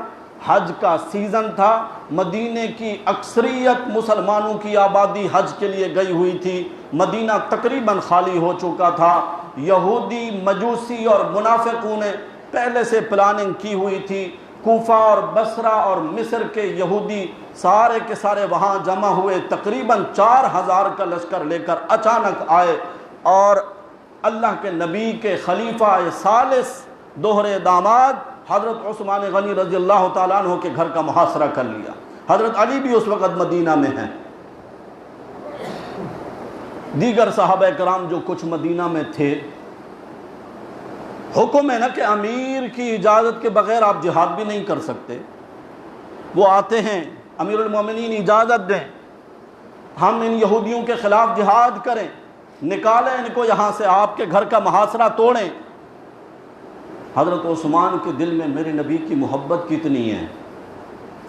حج کا سیزن تھا، مدینے کی اکثریت مسلمانوں کی آبادی حج کے لیے گئی ہوئی تھی، مدینہ تقریباً خالی ہو چکا تھا۔ یہودی، مجوسی اور منافقوں نے پہلے سے پلاننگ کی ہوئی تھی۔ کوفہ اور بصرہ اور مصر کے یہودی سارے کے سارے وہاں جمع ہوئے، تقریباً 4000 کا لشکر لے کر اچانک آئے اور اللہ کے نبی کے خلیفہ ثالث دوہرے داماد حضرت عثمان غنی رضی اللہ تعالیٰ عنہ کے گھر کا محاصرہ کر لیا۔ حضرت علی بھی اس وقت مدینہ میں ہیں، دیگر صحابہ کرام جو کچھ مدینہ میں تھے۔ حکم ہے نا کہ امیر کی اجازت کے بغیر آپ جہاد بھی نہیں کر سکتے۔ وہ آتے ہیں، امیر المومنین اجازت دیں، ہم ان یہودیوں کے خلاف جہاد کریں، نکالیں ان کو یہاں سے، آپ کے گھر کا محاصرہ توڑیں۔ حضرت عثمان کے دل میں میرے نبی کی محبت کتنی ہے،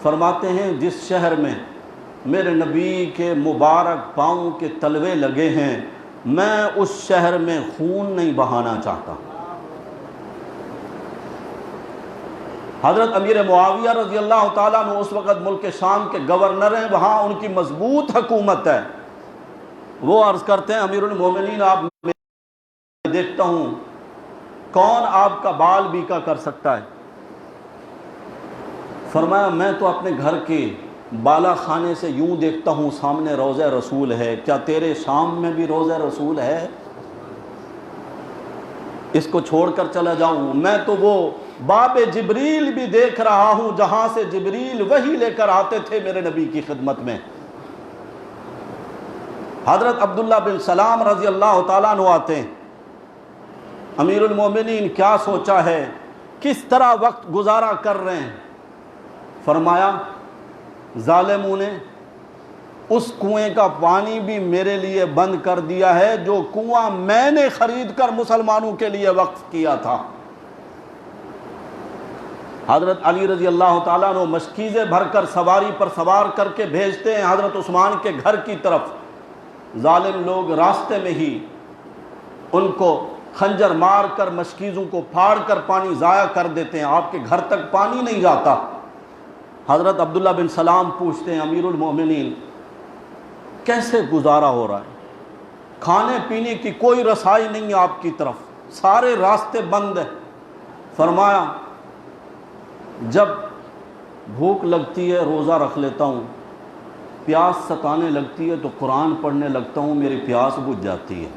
فرماتے ہیں جس شہر میں میرے نبی کے مبارک پاؤں کے تلوے لگے ہیں، میں اس شہر میں خون نہیں بہانا چاہتا۔ حضرت امیر معاویہ رضی اللہ تعالیٰ عنہ اس وقت ملک شام کے گورنر ہیں، وہاں ان کی مضبوط حکومت ہے۔ وہ عرض کرتے ہیں امیر المومنین آپ میں دیکھتا ہوں کون آپ کا بال بیکا کر سکتا ہے؟ فرمایا میں تو اپنے گھر کے بالا خانے سے یوں دیکھتا ہوں سامنے روضہ رسول ہے، کیا تیرے شام میں بھی روضہ رسول ہے؟ اس کو چھوڑ کر چلا جاؤں؟ میں تو وہ باب جبریل بھی دیکھ رہا ہوں جہاں سے جبریل وحی لے کر آتے تھے میرے نبی کی خدمت میں۔ حضرت عبداللہ بن سلام رضی اللہ تعالیٰ عنہ آتے ہیں، امیر المومنین کیا سوچا ہے، کس طرح وقت گزارا کر رہے ہیں؟ فرمایا ظالموں نے اس کنویں کا پانی بھی میرے لیے بند کر دیا ہے جو کنواں میں نے خرید کر مسلمانوں کے لیے وقف کیا تھا۔ حضرت علی رضی اللہ تعالیٰ عنہ مشکیزیں بھر کر سواری پر سوار کر کے بھیجتے ہیں حضرت عثمان کے گھر کی طرف۔ ظالم لوگ راستے میں ہی ان کو خنجر مار کر مشکیزوں کو پھاڑ کر پانی ضائع کر دیتے ہیں، آپ کے گھر تک پانی نہیں جاتا۔ حضرت عبداللہ بن سلام پوچھتے ہیں امیر المومنین کیسے گزارا ہو رہا ہے؟ کھانے پینے کی کوئی رسائی نہیں ہے آپ کی طرف، سارے راستے بند ہیں۔ فرمایا جب بھوک لگتی ہے روزہ رکھ لیتا ہوں، پیاس ستانے لگتی ہے تو قرآن پڑھنے لگتا ہوں، میری پیاس بجھ جاتی ہے۔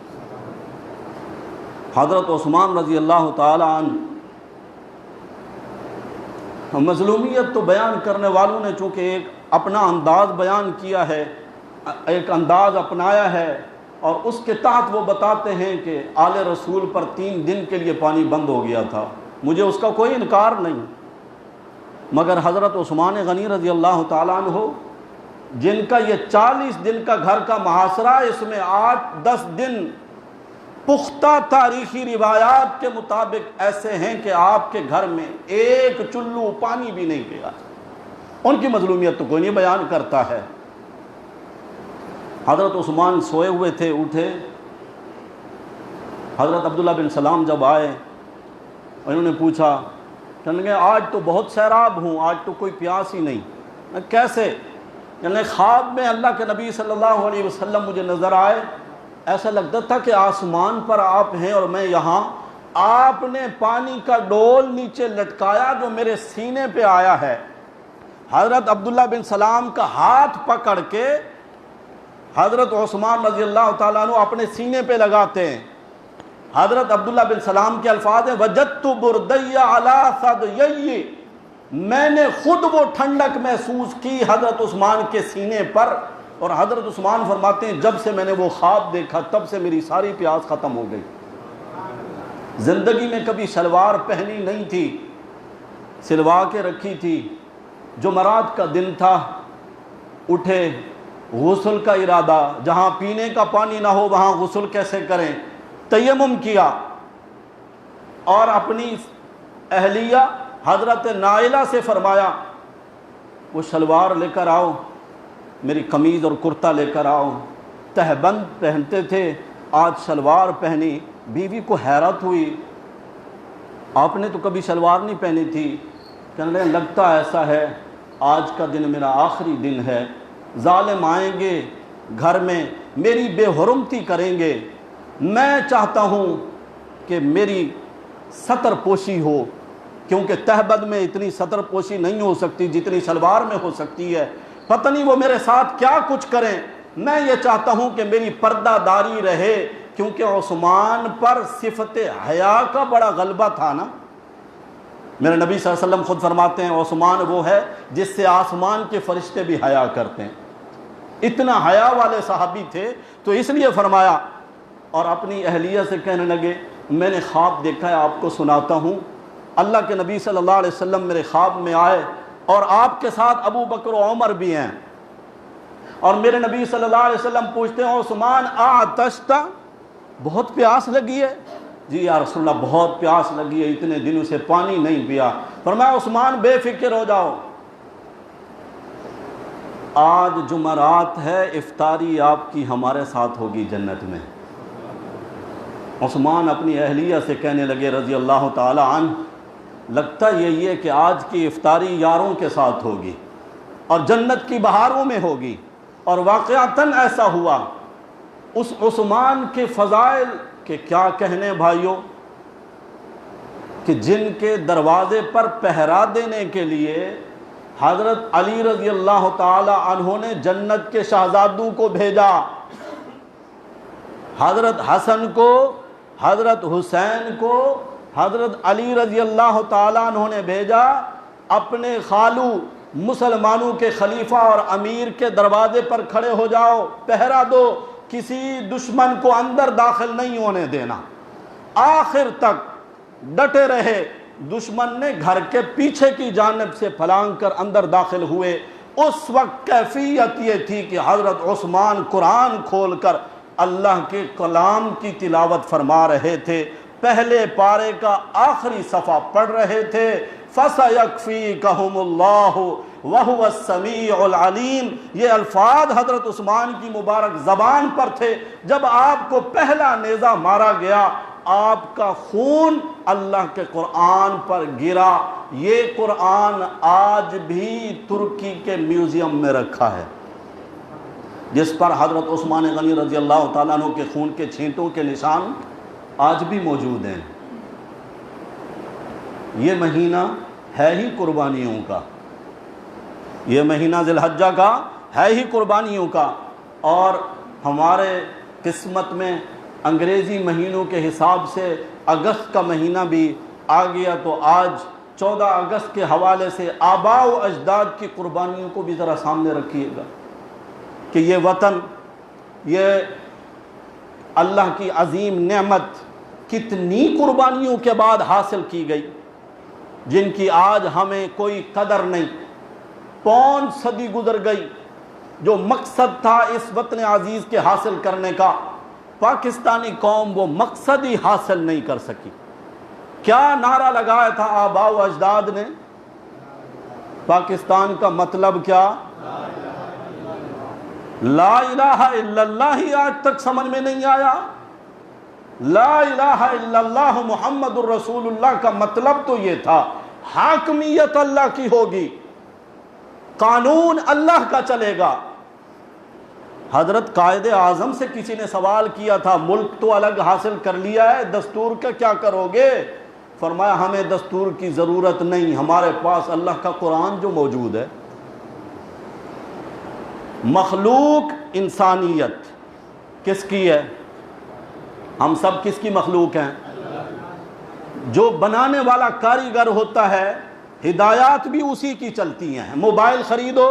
حضرت عثمان رضی اللہ تعالی عنہ مظلومیت تو بیان کرنے والوں نے چونکہ ایک اپنا انداز بیان کیا ہے، ایک انداز اپنایا ہے، اور اس کے تحت وہ بتاتے ہیں کہ آل رسول پر 3 دن کے لیے پانی بند ہو گیا تھا، مجھے اس کا کوئی انکار نہیں۔ مگر حضرت عثمان غنی رضی اللہ تعالیٰ عنہ جن کا یہ 40 دن کا گھر کا محاصرہ، اس میں 8-10 دن پختہ تاریخی روایات کے مطابق ایسے ہیں کہ آپ کے گھر میں ایک چلو پانی بھی نہیں گیا۔ ان کی مظلومیت تو کوئی نہیں بیان کرتا ہے۔ حضرت عثمان سوئے ہوئے تھے، اٹھے، حضرت عبداللہ بن سلام جب آئے انہوں نے پوچھا، کہنے لگے آج تو بہت سیراب ہوں، آج تو کوئی پیاس ہی نہیں۔ کیسے؟ یعنی خواب میں اللہ کے نبی صلی اللہ علیہ وسلم مجھے نظر آئے، ایسا لگتا تھا کہ آسمان پر آپ ہیں اور میں یہاں، آپ نے پانی کا ڈول نیچے لٹکایا جو میرے سینے پہ آیا ہے۔ حضرت عبداللہ بن سلام کا ہاتھ پکڑ کے حضرت عثمان رضی اللہ تعالیٰ عنہ اپنے سینے پہ لگاتے ہیں۔ حضرت عبداللہ بن سلام کے الفاظ ہیں وجدت بردی علی ثدیی، میں نے خود وہ ٹھنڈک محسوس کی حضرت عثمان کے سینے پر اور حضرت عثمان فرماتے ہیں جب سے میں نے وہ خواب دیکھا تب سے میری ساری پیاس ختم ہو گئی. زندگی میں کبھی شلوار پہنی نہیں تھی، سلوا کے رکھی تھی. جمعرات کا دن تھا، اٹھے، غسل کا ارادہ، جہاں پینے کا پانی نہ ہو وہاں غسل کیسے کریں، تیمم کیا اور اپنی اہلیہ حضرت نائلہ سے فرمایا وہ شلوار لے کر آؤ، میری قمیض اور کرتا لے کر آؤ. تہبند پہنتے تھے، آج شلوار پہنی. بیوی کو حیرت ہوئی، آپ نے تو کبھی شلوار نہیں پہنی تھی. کہنے لگے لگتا ایسا ہے آج کا دن میرا آخری دن ہے، ظالم آئیں گے گھر میں میری بے حرمتی کریں گے، میں چاہتا ہوں کہ میری ستر پوشی ہو، کیونکہ تہبند میں اتنی ستر پوشی نہیں ہو سکتی جتنی شلوار میں ہو سکتی ہے. پتہ نہیں وہ میرے ساتھ کیا کچھ کریں، میں یہ چاہتا ہوں کہ میری پردہ داری رہے. کیونکہ عثمان پر صفت حیا کا بڑا غلبہ تھا نا. میرے نبی صلی اللہ علیہ وسلم خود فرماتے ہیں عثمان وہ ہے جس سے آسمان کے فرشتے بھی حیا کرتے ہیں. اتنا حیا والے صحابی تھے، تو اس لیے فرمایا. اور اپنی اہلیہ سے کہنے لگے میں نے خواب دیکھا ہے آپ کو سناتا ہوں. اللہ کے نبی صلی اللہ علیہ وسلم میرے خواب میں آئے اور آپ کے ساتھ ابو بکر و عمر بھی ہیں. اور میرے نبی صلی اللہ علیہ وسلم پوچھتے ہیں عثمان آتشت، بہت پیاس لگی ہے؟ جی یا رسول اللہ بہت پیاس لگی ہے، اتنے دنوں سے پانی نہیں پیا. فرمایا عثمان بے فکر ہو جاؤ، آج جمعرات ہے، افطاری آپ کی ہمارے ساتھ ہوگی جنت میں. عثمان اپنی اہلیہ سے کہنے لگے رضی اللہ تعالی عنہ لگتا یہی ہے کہ آج کی افطاری یاروں کے ساتھ ہوگی اور جنت کی بہاروں میں ہوگی. اور واقعتاً ایسا ہوا. اس عثمان کے فضائل کے کیا کہنے بھائیوں، کہ جن کے دروازے پر پہرا دینے کے لیے حضرت علی رضی اللہ تعالی عنہ نے جنت کے شہزادوں کو بھیجا. حضرت حسن کو، حضرت حسین کو حضرت علی رضی اللہ تعالیٰ عنہ نے بھیجا اپنے خالو مسلمانوں کے خلیفہ اور امیر کے دروازے پر کھڑے ہو جاؤ، پہرا دو، کسی دشمن کو اندر داخل نہیں ہونے دینا. آخر تک ڈٹے رہے. دشمن نے گھر کے پیچھے کی جانب سے پھلانگ کر اندر داخل ہوئے. اس وقت کیفیت یہ تھی کہ حضرت عثمان قرآن کھول کر اللہ کے کلام کی تلاوت فرما رہے تھے. پہلے پارے کا آخری صفحہ پڑھ رہے تھے. فَسَيَكْفِيكَهُمُ اللَّهُ وَهُوَ السَّمِيعُ الْعَلِيمُ. یہ الفاظ حضرت عثمان کی مبارک زبان پر تھے. جب آپ کو پہلا نیزہ مارا گیا آپ کا خون اللہ کے قرآن پر گرا. یہ قرآن آج بھی ترکی کے میوزیم میں رکھا ہے، جس پر حضرت عثمان غنی رضی اللہ تعالیٰ عنہ کے خون کے چھینٹوں کے نشان آج بھی موجود ہیں. یہ مہینہ ہے ہی قربانیوں کا، یہ مہینہ ذی الحجہ کا ہے ہی قربانیوں کا. اور ہمارے قسمت میں انگریزی مہینوں کے حساب سے اگست کا مہینہ بھی آ گیا، تو آج 14 اگست کے حوالے سے آباء و اجداد کی قربانیوں کو بھی ذرا سامنے رکھیے گا کہ یہ وطن، یہ اللہ کی عظیم نعمت کتنی قربانیوں کے بعد حاصل کی گئی، جن کی آج ہمیں کوئی قدر نہیں. 5 صدی گزر گئی. جو مقصد تھا اس وطن عزیز کے حاصل کرنے کا، پاکستانی قوم وہ مقصد ہی حاصل نہیں کر سکی. کیا نعرہ لگایا تھا آباء و اجداد نے؟ پاکستان کا مطلب کیا؟ لا الہ الا اللہ ہی آج تک سمجھ میں نہیں آیا. لا الہ الا اللہ محمد الرسول اللہ کا مطلب تو یہ تھا حاکمیت اللہ کی ہوگی، قانون اللہ کا چلے گا. حضرت قائد اعظم سے کسی نے سوال کیا تھا ملک تو الگ حاصل کر لیا ہے، دستور کا کیا کرو گے؟ فرمایا ہمیں دستور کی ضرورت نہیں، ہمارے پاس اللہ کا قرآن جو موجود ہے. مخلوق انسانیت کس کی ہے؟ ہم سب کس کی مخلوق ہیں؟ جو بنانے والا کاریگر ہوتا ہے ہدایات بھی اسی کی چلتی ہیں. موبائل خریدو،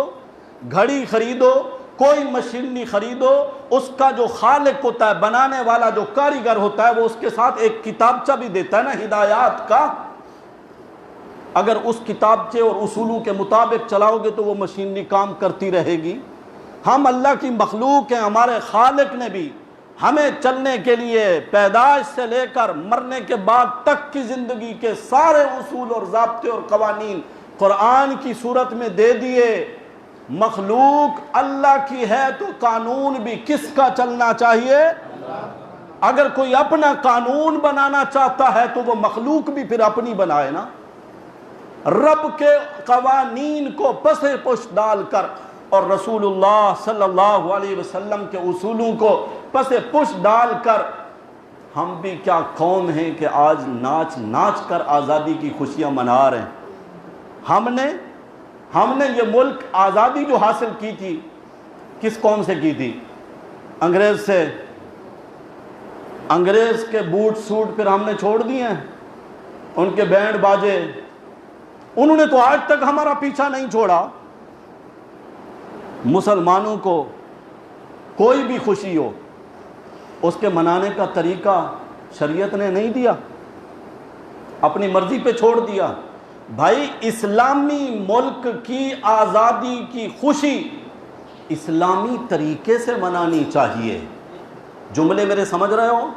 گھڑی خریدو، کوئی مشین نہیں خریدو، اس کا جو خالق ہوتا ہے، بنانے والا جو کاریگر ہوتا ہے، وہ اس کے ساتھ ایک کتابچہ بھی دیتا ہے نا ہدایات کا، اگر اس کتابچے اور اصولوں کے مطابق چلاؤ گے تو وہ مشینری کام کرتی رہے گی۔ ہم اللہ کی مخلوق ہیں، ہمارے خالق نے بھی ہمیں چلنے کے لیے پیدائش سے لے کر مرنے کے بعد تک کی زندگی کے سارے اصول اور ضابطے اور قوانین قرآن کی صورت میں دے دیے۔ مخلوق اللہ کی ہے تو قانون بھی کس کا چلنا چاہیے؟ اگر کوئی اپنا قانون بنانا چاہتا ہے تو وہ مخلوق بھی پھر اپنی بنائے نا۔ رب کے قوانین کو پس پش ڈال کر اور رسول اللہ صلی اللہ علیہ وسلم کے اصولوں کو پس پش ڈال کر ہم بھی کیا قوم ہیں کہ آج ناچ ناچ کر آزادی کی خوشیاں منا رہے ہیں۔ ہم نے یہ ملک آزادی جو حاصل کی تھی کس قوم سے کی تھی؟ انگریز سے۔ انگریز کے بوٹ سوٹ پھر ہم نے چھوڑ دیے ہیں، ان کے بینڈ باجے، انہوں نے تو آج تک ہمارا پیچھا نہیں چھوڑا۔ مسلمانوں کو کوئی بھی خوشی ہو اس کے منانے کا طریقہ شریعت نے نہیں دیا، اپنی مرضی پہ چھوڑ دیا۔ بھائی اسلامی ملک کی آزادی کی خوشی اسلامی طریقے سے منانی چاہیے۔ جملے میرے سمجھ رہے ہو؟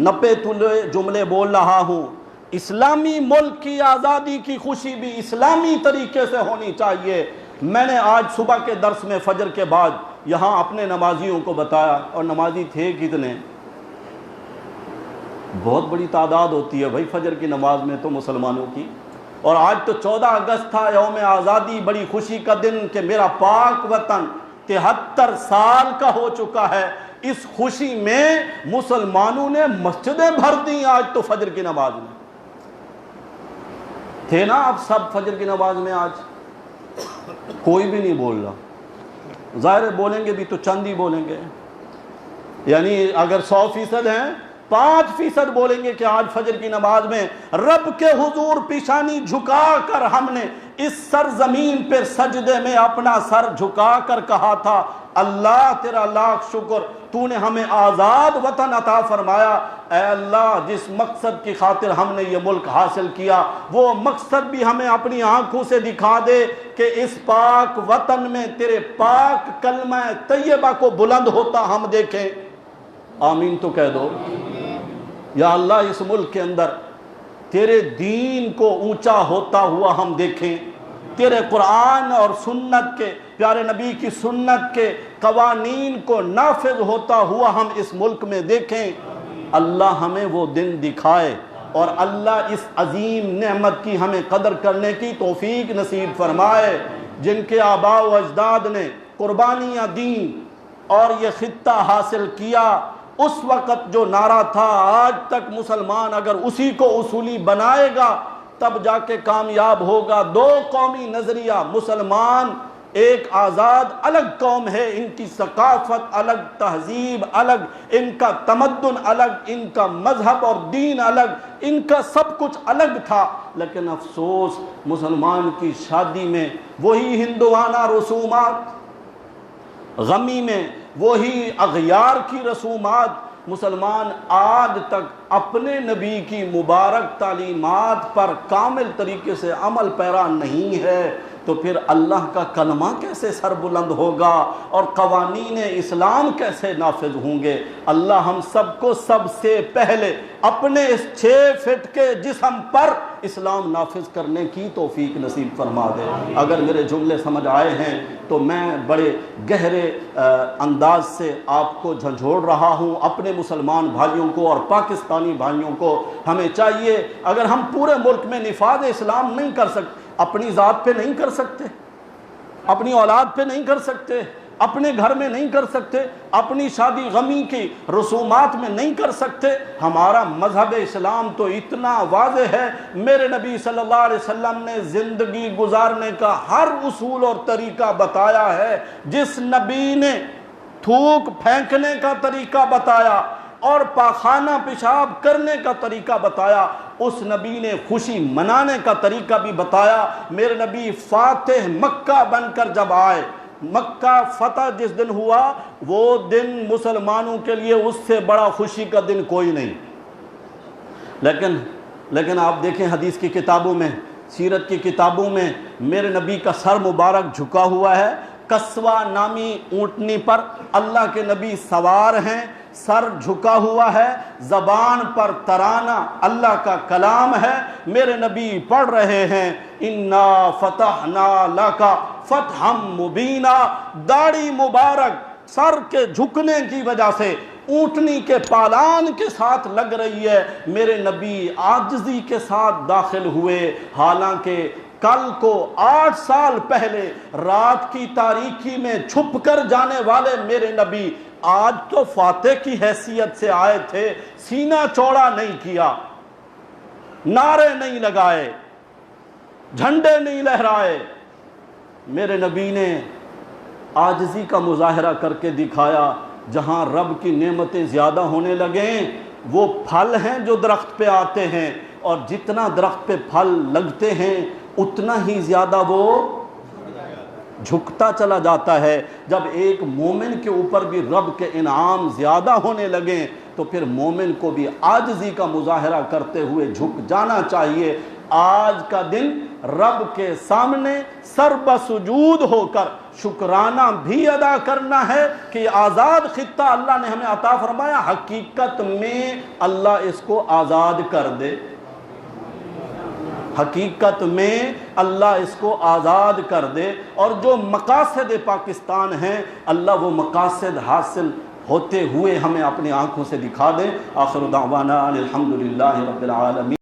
90 تلے جملے بول رہا ہوں۔ اسلامی ملک کی آزادی کی خوشی بھی اسلامی طریقے سے ہونی چاہیے۔ میں نے آج صبح کے درس میں فجر کے بعد یہاں اپنے نمازیوں کو بتایا، اور نمازی تھے کتنے؟ بہت بڑی تعداد ہوتی ہے بھائی فجر کی نماز میں تو مسلمانوں کی۔ اور آج تو 14 اگست تھا، یوم آزادی، بڑی خوشی کا دن کہ میرا پاک وطن 73 سال کا ہو چکا ہے۔ اس خوشی میں مسلمانوں نے مسجدیں بھر دیں آج تو فجر کی نماز میں۔ تھے نا آپ سب فجر کی نماز میں؟ آج کوئی بھی نہیں بول رہا۔ ظاہر بولیں گے بھی تو چند ہی بولیں گے، یعنی اگر 100% ہیں 5% بولیں گے کہ آج فجر کی نماز میں رب کے حضور پیشانی جھکا کر ہم نے اس سرزمین پر سجدے میں اپنا سر جھکا کر کہا تھا اللہ تیرا لاکھ شکر، تو نے ہمیں آزاد وطن عطا فرمایا۔ اے اللہ جس مقصد کی خاطر ہم نے یہ ملک حاصل کیا وہ مقصد بھی ہمیں اپنی آنکھوں سے دکھا دے کہ اس پاک وطن میں تیرے پاک کلمہ طیبہ کو بلند ہوتا ہم دیکھیں۔ آمین تو کہہ دو۔ یا اللہ اس ملک کے اندر تیرے دین کو اونچا ہوتا ہوا ہم دیکھیں، تیرے قرآن اور سنت کے پیارے نبی کی سنت کے قوانین کو نافذ ہوتا ہوا ہم اس ملک میں دیکھیں۔ اللہ ہمیں وہ دن دکھائے اور اللہ اس عظیم نعمت کی ہمیں قدر کرنے کی توفیق نصیب فرمائے۔ جن کے آباء و اجداد نے قربانیاں دیں اور یہ خطہ حاصل کیا، اس وقت جو نعرہ تھا آج تک مسلمان اگر اسی کو اصولی بنائے گا تب جا کے کامیاب ہوگا۔ دو قومی نظریہ، مسلمان ایک آزاد الگ قوم ہے، ان کی ثقافت الگ، تہذیب الگ، ان کا تمدن الگ، ان کا مذہب اور دین الگ، ان کا سب کچھ الگ تھا، لیکن افسوس مسلمان کی شادی میں وہی ہندوانہ رسومات، غمی میں وہی اغیار کی رسومات۔ مسلمان آج تک اپنے نبی کی مبارک تعلیمات پر کامل طریقے سے عمل پیرا نہیں ہے، تو پھر اللہ کا کلمہ کیسے سر بلند ہوگا اور قوانین اسلام کیسے نافذ ہوں گے؟ اللہ ہم سب کو سب سے پہلے اپنے اس 6 فٹ کے جسم پر اسلام نافذ کرنے کی توفیق نصیب فرما دے۔ اگر میرے جملے سمجھ آئے ہیں تو میں بڑے گہرے انداز سے آپ کو جھنجھوڑ رہا ہوں، اپنے مسلمان بھائیوں کو اور پاکستانی بھائیوں کو ہمیں چاہیے، اگر ہم پورے ملک میں نفاذ اسلام نہیں کر سکتے، اپنی ذات پہ نہیں کر سکتے، اپنی اولاد پہ نہیں کر سکتے، اپنے گھر میں نہیں کر سکتے، اپنی شادی غمی کی رسومات میں نہیں کر سکتے، ہمارا مذہب اسلام تو اتنا واضح ہے۔ میرے نبی صلی اللہ علیہ وسلم نے زندگی گزارنے کا ہر اصول اور طریقہ بتایا ہے۔ جس نبی نے تھوک پھینکنے کا طریقہ بتایا اور پاخانہ پیشاب کرنے کا طریقہ بتایا، اس نبی نے خوشی منانے کا طریقہ بھی بتایا۔ میرے نبی فاتح مکہ بن کر جب آئے مکہ فتح جس دن ہوا وہ دن مسلمانوں کے لیے اس سے بڑا خوشی کا دن کوئی نہیں. لیکن آپ دیکھیں حدیث کی کتابوں میں، سیرت کی کتابوں میں میرے نبی کا سر مبارک جھکا ہوا ہے، قصوہ نامی اونٹنی پر اللہ کے نبی سوار ہیں، سر جھکا ہوا ہے، زبان پر ترانہ اللہ کا کلام ہے، میرے نبی پڑھ رہے ہیں انا فتحنا لک فتحا مبینا. داڑھی مبارک سر کے جھکنے کی وجہ سے اونٹنی کے پالان کے ساتھ لگ رہی ہے. میرے نبی عاجزی کے ساتھ داخل ہوئے، حالانکہ کل کو 8 سال پہلے رات کی تاریکی میں چھپ کر جانے والے میرے نبی آج تو فاتح کی حیثیت سے آئے تھے. سینہ چوڑا نہیں کیا، نعرے نہیں لگائے، جھنڈے نہیں لہرائے. میرے نبی نے عاجزی کا مظاہرہ کر کے دکھایا. جہاں رب کی نعمتیں زیادہ ہونے لگیں، وہ پھل ہیں جو درخت پہ آتے ہیں، اور جتنا درخت پہ پھل لگتے ہیں اتنا ہی زیادہ وہ جھکتا چلا جاتا ہے. جب ایک مومن کے اوپر بھی رب کے انعام زیادہ ہونے لگیں تو پھر مومن کو بھی عاجزی کا مظاہرہ کرتے ہوئے جھک جانا چاہیے. آج کا دن رب کے سامنے سر بسجود ہو کر شکرانہ بھی ادا کرنا ہے کہ آزاد خطہ اللہ نے ہمیں عطا فرمایا. حقیقت میں اللہ اس کو آزاد کر دے، حقیقت میں اللہ اس کو آزاد کر دے، اور جو مقاصد پاکستان ہیں اللہ وہ مقاصد حاصل ہوتے ہوئے ہمیں اپنی آنکھوں سے دکھا دے. آخر دعوانا الحمدللہ رب العالمین.